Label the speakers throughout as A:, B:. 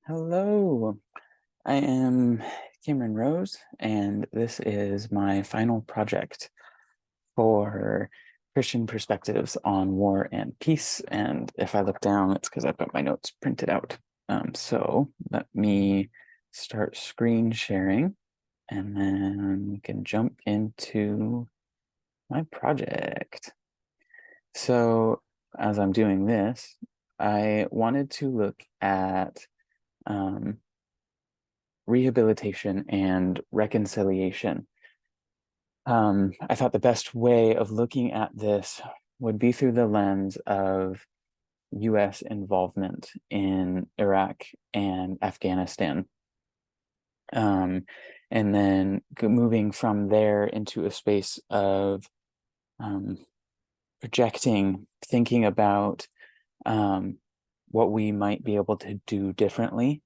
A: Hello, I am Cameron Rose, and this is my final project for Christian perspectives on war and peace. And if I look down, it's because I've got my notes printed out. So let me start screen sharing, and then we can jump into my project. So as I'm doing this, I wanted to look at rehabilitation and reconciliation. I thought the best way of looking at this would be through the lens of US involvement in Iraq and Afghanistan. And then moving from there into a space of projecting, thinking about what we might be able to do differently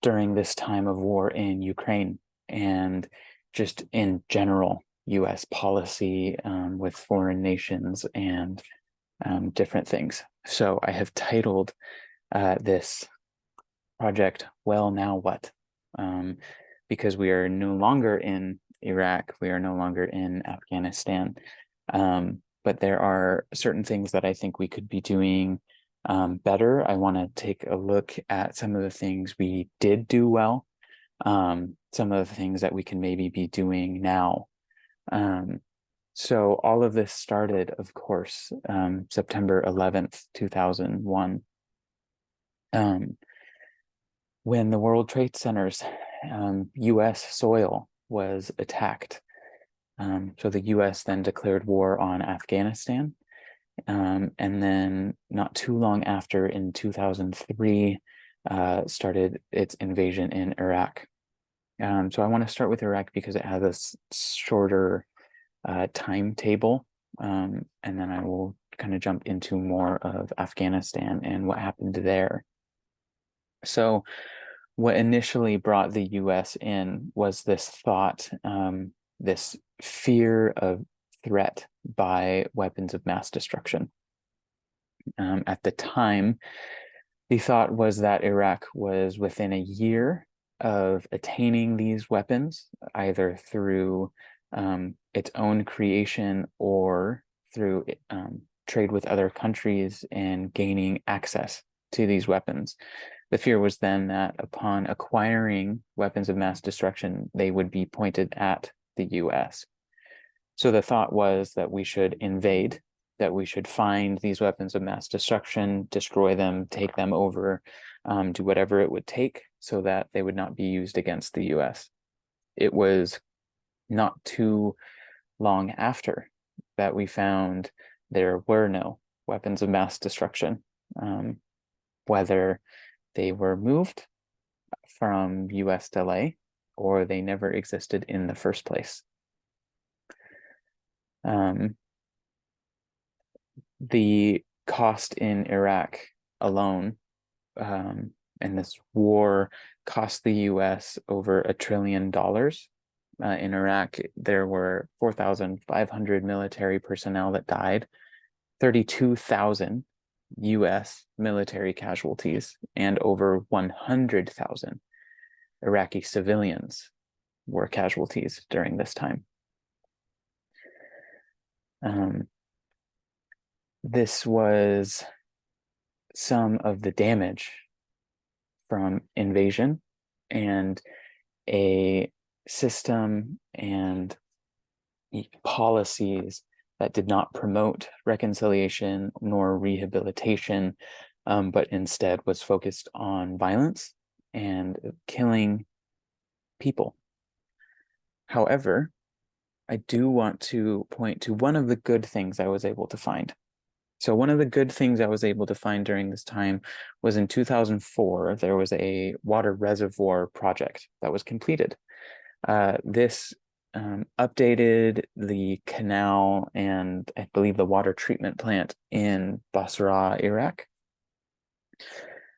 A: during this time of war in Ukraine and just in general US policy with foreign nations and different things. So I have titled this project, Well, Now What? Because we are no longer in Iraq, we are no longer in Afghanistan. But there are certain things that I think we could be doing better. I want to take a look at some of the things we did do well, some of the things that we can maybe be doing now. So all of this started, of course, September 11th, 2001, when the World Trade Center's US soil was attacked. So the US then declared war on Afghanistan. And then not too long after, in 2003, started its invasion in Iraq. So I want to start with Iraq because it has a shorter timetable, and then I will kind of jump into more of Afghanistan and what happened there. So what initially brought the US in was this thought, this fear of threat by weapons of mass destruction. At the time, the thought was that Iraq was within a year of attaining these weapons, either through its own creation or through trade with other countries and gaining access to these weapons. The fear was then that upon acquiring weapons of mass destruction, they would be pointed at the US. So the thought was that we should invade, that we should find these weapons of mass destruction, destroy them, take them over, do whatever it would take so that they would not be used against the US. It was not too long after that we found there were no weapons of mass destruction, whether they were moved from US delay or they never existed in the first place. The cost in Iraq alone, and this war cost the US over $1 trillion. In Iraq, there were 4,500 military personnel that died, 32,000 US military casualties, and over 100,000 Iraqi civilians were casualties during this time. This was some of the damage from invasion and a system and policies that did not promote reconciliation nor rehabilitation, but instead was focused on violence and killing people. However, I do want to point to one of the good things I was able to find. So one of the good things I was able to find during this time was in 2004, there was a water reservoir project that was completed. This updated the canal and I believe the water treatment plant in Basra, Iraq.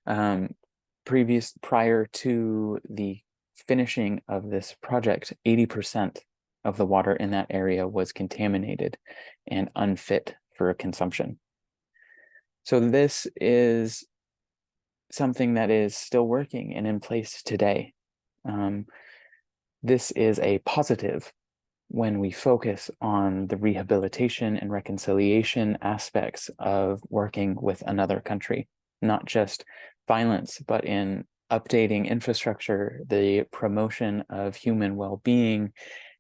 A: Prior to the finishing of this project, 80% of the water in that area was contaminated and unfit for consumption. So this is it's something that is still working and in place today. This is a positive when we focus on the rehabilitation and reconciliation aspects of working with another country, not just violence, but in updating infrastructure, the promotion of human well-being,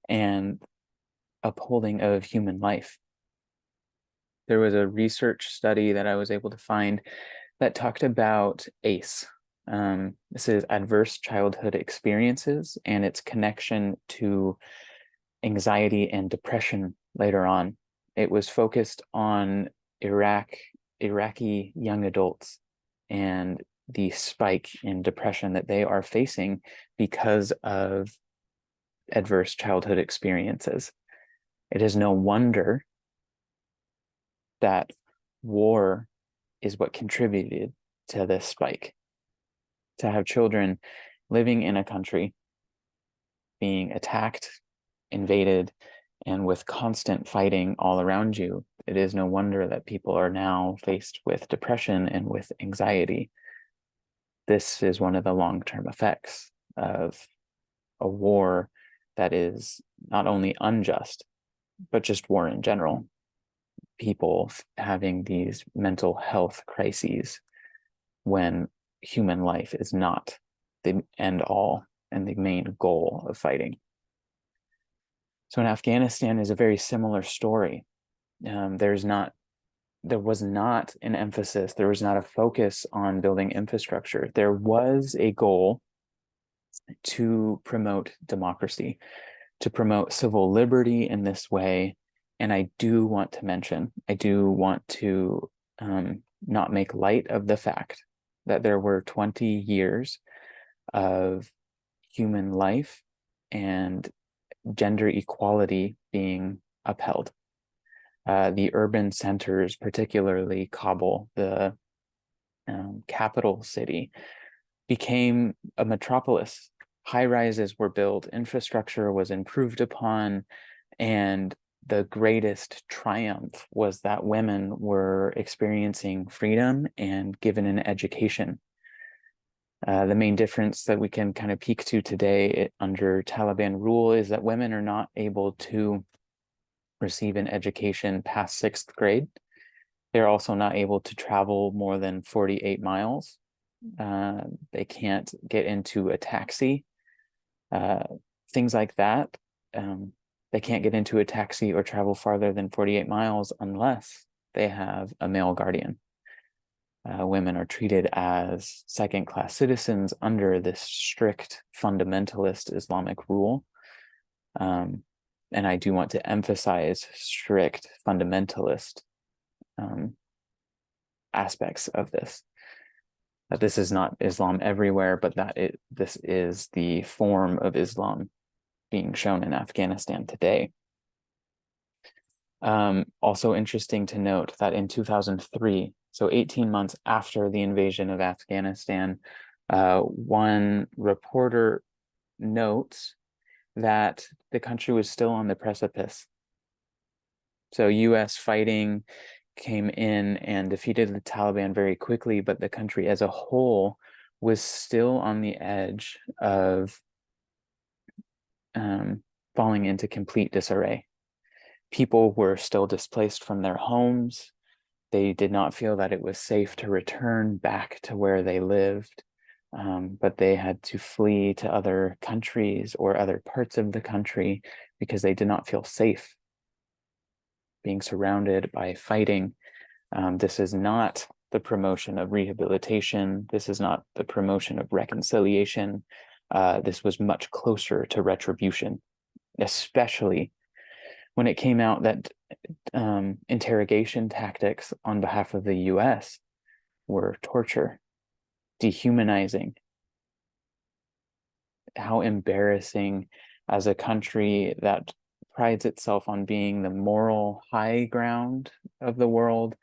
A: and upholding of human life. There was a research study that I was able to find that talked about ACE. This is adverse childhood experiences and its connection to anxiety and depression later on. It was focused on Iraqi young adults and the spike in depression that they are facing because of adverse childhood experiences. It is no wonder that war is what contributed to this spike. To have children living in a country being attacked, invaded, and with constant fighting all around you, it is no wonder that people are now faced with depression and with anxiety. This is one of the long-term effects of a war that is not only unjust, but just war in general. People having these mental health crises when human life is not the end all and the main goal of fighting. So in Afghanistan is a very similar story. There was not an emphasis, there was not a focus on building infrastructure. There was a goal to promote democracy, to promote civil liberty in this way. And I do want to not make light of the fact that there were 20 years of human life and gender equality being upheld. The urban centers, particularly Kabul, the capital city, became a metropolis. High rises were built, infrastructure was improved upon, and the greatest triumph was that women were experiencing freedom and given an education. The main difference that we can kind of peek to today under Taliban rule is that women are not able to receive an education past 6th grade. They're also not able to travel more than 48 miles. They can't get into a taxi, things like that. They can't get into a taxi or travel farther than 48 miles unless they have a male guardian. Women are treated as second-class citizens under this strict fundamentalist Islamic rule. And I do want to emphasize strict fundamentalist aspects of this. That this is not Islam everywhere, but this is the form of Islam being shown in Afghanistan today. Also interesting to note that in 2003, so 18 months after the invasion of Afghanistan, one reporter notes that the country was still on the precipice. So US fighting came in and defeated the Taliban very quickly, but the country as a whole was still on the edge of falling into complete disarray. People were still displaced from their homes. They did not feel that it was safe to return back to where they lived, but they had to flee to other countries or other parts of the country because they did not feel safe being surrounded by fighting. This is not the promotion of rehabilitation. This is not the promotion of reconciliation. This was much closer to retribution, especially when it came out that interrogation tactics on behalf of the US were torture, dehumanizing. How embarrassing as a country that prides itself on being the moral high ground of the world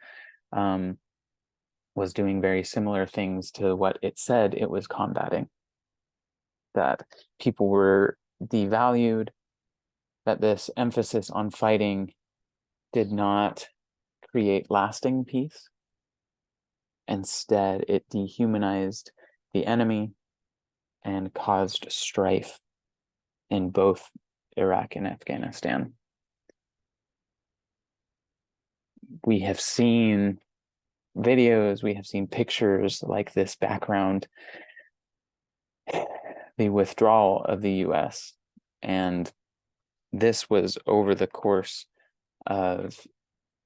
A: was doing very similar things to what it said it was combating. That people were devalued, that this emphasis on fighting did not create lasting peace. Instead, it dehumanized the enemy and caused strife in both Iraq and Afghanistan. We have seen videos, we have seen pictures like this background, the withdrawal of the US. And this was over the course of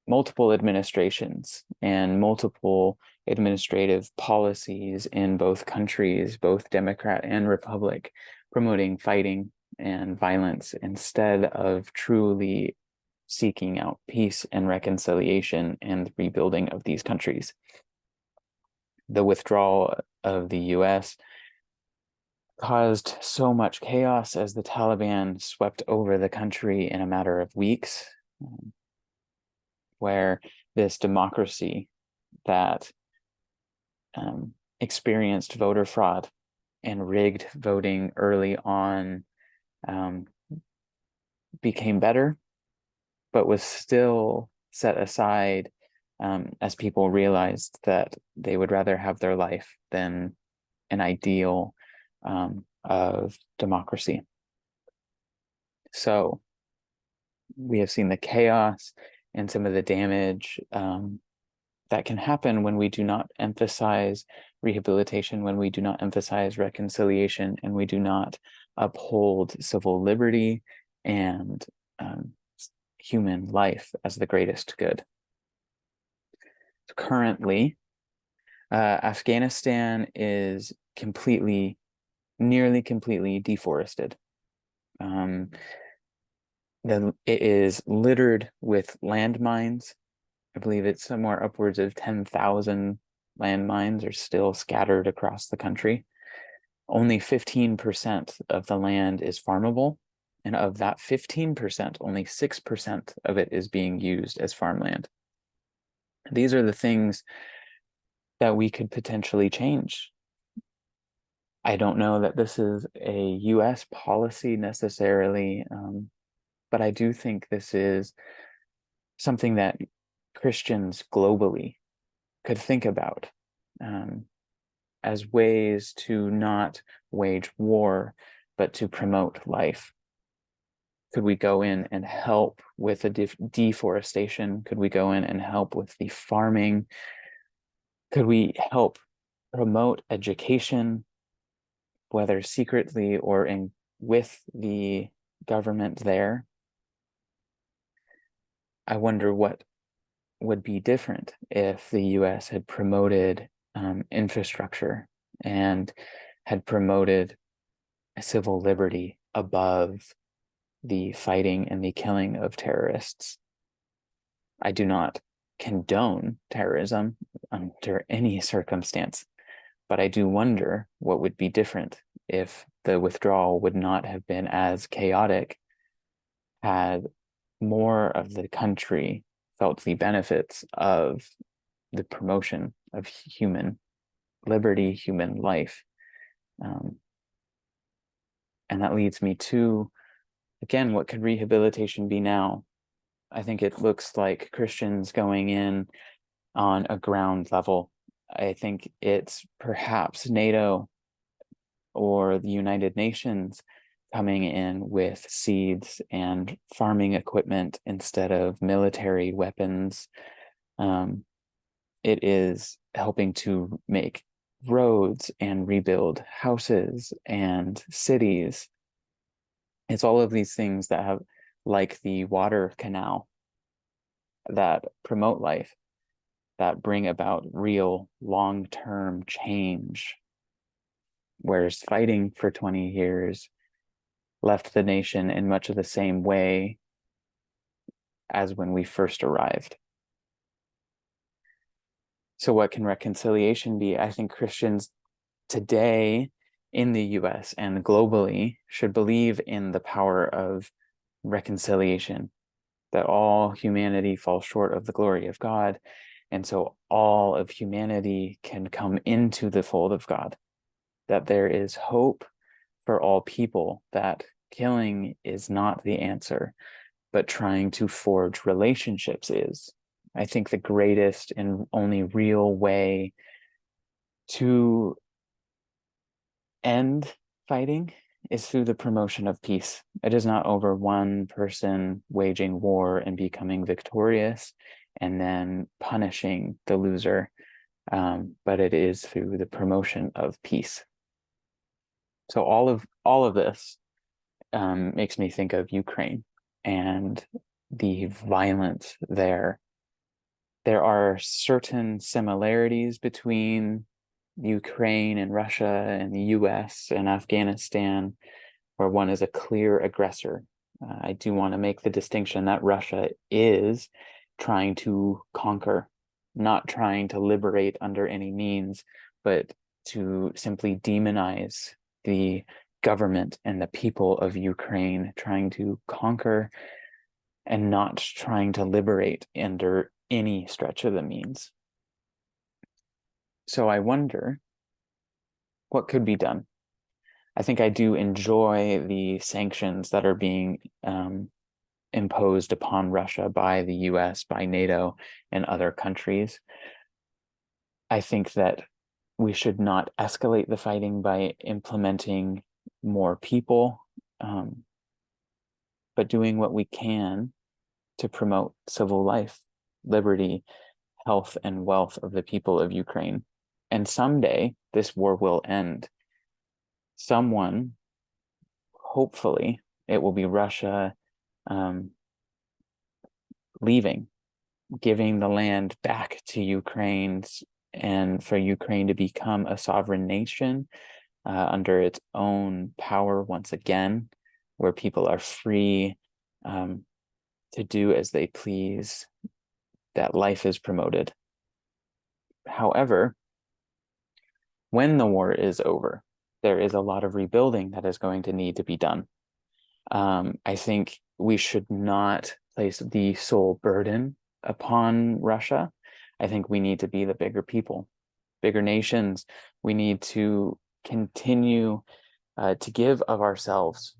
A: multiple administrations and multiple administrative policies in both countries, both Democrat and Republic, promoting fighting and violence instead of truly seeking out peace and reconciliation and rebuilding of these countries. The withdrawal of the US caused so much chaos as the Taliban swept over the country in a matter of weeks, where this democracy that experienced voter fraud and rigged voting early on became better, but was still set aside as people realized that they would rather have their life than an ideal of democracy. So we have seen the chaos and some of the damage that can happen when we do not emphasize rehabilitation, when we do not emphasize reconciliation, and we do not uphold civil liberty and human life as the greatest good. So currently, Afghanistan is nearly completely deforested. It is littered with landmines. I believe it's somewhere upwards of 10,000 landmines are still scattered across the country. Only 15% of the land is farmable. And of that 15%, only 6% of it is being used as farmland. These are the things that we could potentially change. I don't know that this is a US policy necessarily, but I do think this is something that Christians globally could think about as ways to not wage war, but to promote life. Could we go in and help with the deforestation? Could we go in and help with the farming? Could we help promote education, whether secretly or with the government there? I wonder what would be different if the US had promoted infrastructure and had promoted civil liberty above the fighting and the killing of terrorists. I do not condone terrorism under any circumstance, but I do wonder what would be different if the withdrawal would not have been as chaotic had more of the country felt the benefits of the promotion of human liberty, human life. And that leads me to, again, what could rehabilitation be now? I think it looks like Christians going in on a ground level. I think it's perhaps NATO or the United Nations coming in with seeds and farming equipment instead of military weapons. It is helping to make roads and rebuild houses and cities. It's all of these things that have, like the water canal, that promote life, that bring about real long-term change. Whereas fighting for 20 years left the nation in much of the same way as when we first arrived. So what can reconciliation be? I think Christians today in the US and globally should believe in the power of reconciliation, that all humanity falls short of the glory of God. And so all of humanity can come into the fold of God, that there is hope for all people, that killing is not the answer, but trying to forge relationships is. I think the greatest and only real way To end fighting is through the promotion of peace. It is not over one person waging war and becoming victorious and then punishing the loser, but it is through the promotion of peace. So all of this makes me think of Ukraine and the violence there. There are certain similarities between Ukraine and Russia and the US and Afghanistan, where one is a clear aggressor. I do want to make the distinction that Russia is trying to conquer, not trying to liberate under any means, but to simply demonize the government and the people of Ukraine, trying to conquer and not trying to liberate under any stretch of the means. So I wonder what could be done. I think I do enjoy the sanctions that are being imposed upon Russia by the US, by NATO, and other countries. I think that we should not escalate the fighting by implementing more people, but doing what we can to promote civil life, liberty, health, and wealth of the people of Ukraine. And someday this war will end. Someone, hopefully, it will be Russia, leaving, giving the land back to Ukraine, and for Ukraine to become a sovereign nation under its own power once again, where people are free to do as they please, that life is promoted. However, when the war is over, there is a lot of rebuilding that is going to need to be done. I think we should not place the sole burden upon Russia. I think we need to be the bigger people, bigger nations. We need to continue to give of ourselves.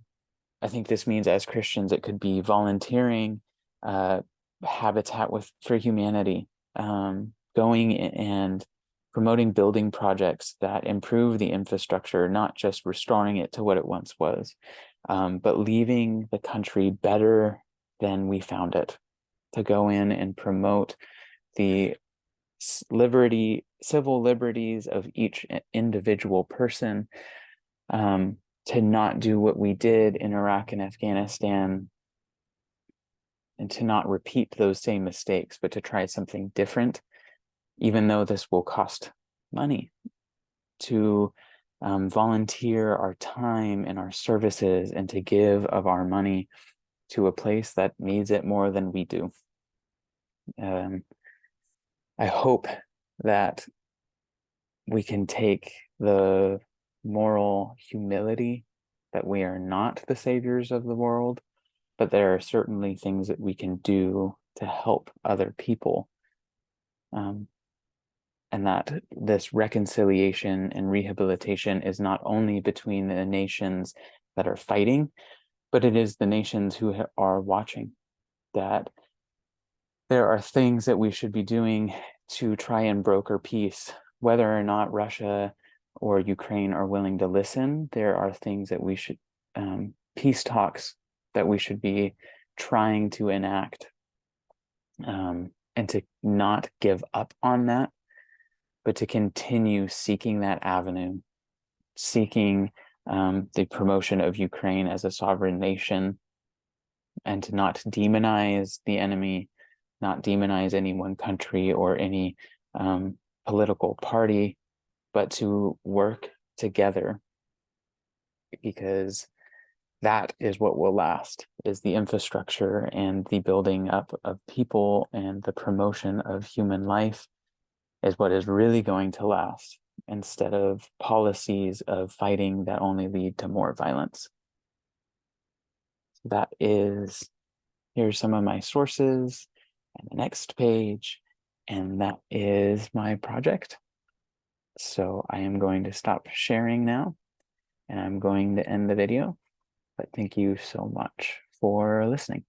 A: I think this means as Christians, it could be volunteering, Habitat for Humanity, going and promoting building projects that improve the infrastructure, not just restoring it to what it once was, but leaving the country better than we found it, to go in and promote the civil liberties of each individual person, to not do what we did in Iraq and Afghanistan, and to not repeat those same mistakes, but to try something different, even though this will cost money, to volunteer our time and our services and to give of our money to a place that needs it more than we do. I hope that we can take the moral humility that we are not the saviors of the world, but there are certainly things that we can do to help other people. And that this reconciliation and rehabilitation is not only between the nations that are fighting, but it is the nations who are watching. That there are things that we should be doing to try and broker peace. Whether or not Russia or Ukraine are willing to listen, there are things that we should, peace talks that we should be trying to enact, and to not give up on that, but to continue seeking that avenue, seeking the promotion of Ukraine as a sovereign nation, and to not demonize the enemy, not demonize any one country or any political party, but to work together, because that is what will last, is the infrastructure and the building up of people and the promotion of human life is what is really going to last, instead of policies of fighting that only lead to more violence. That is, here's some of my sources and the next page, and that is my project. So I am going to stop sharing now, and I'm going to end the video, but thank you so much for listening.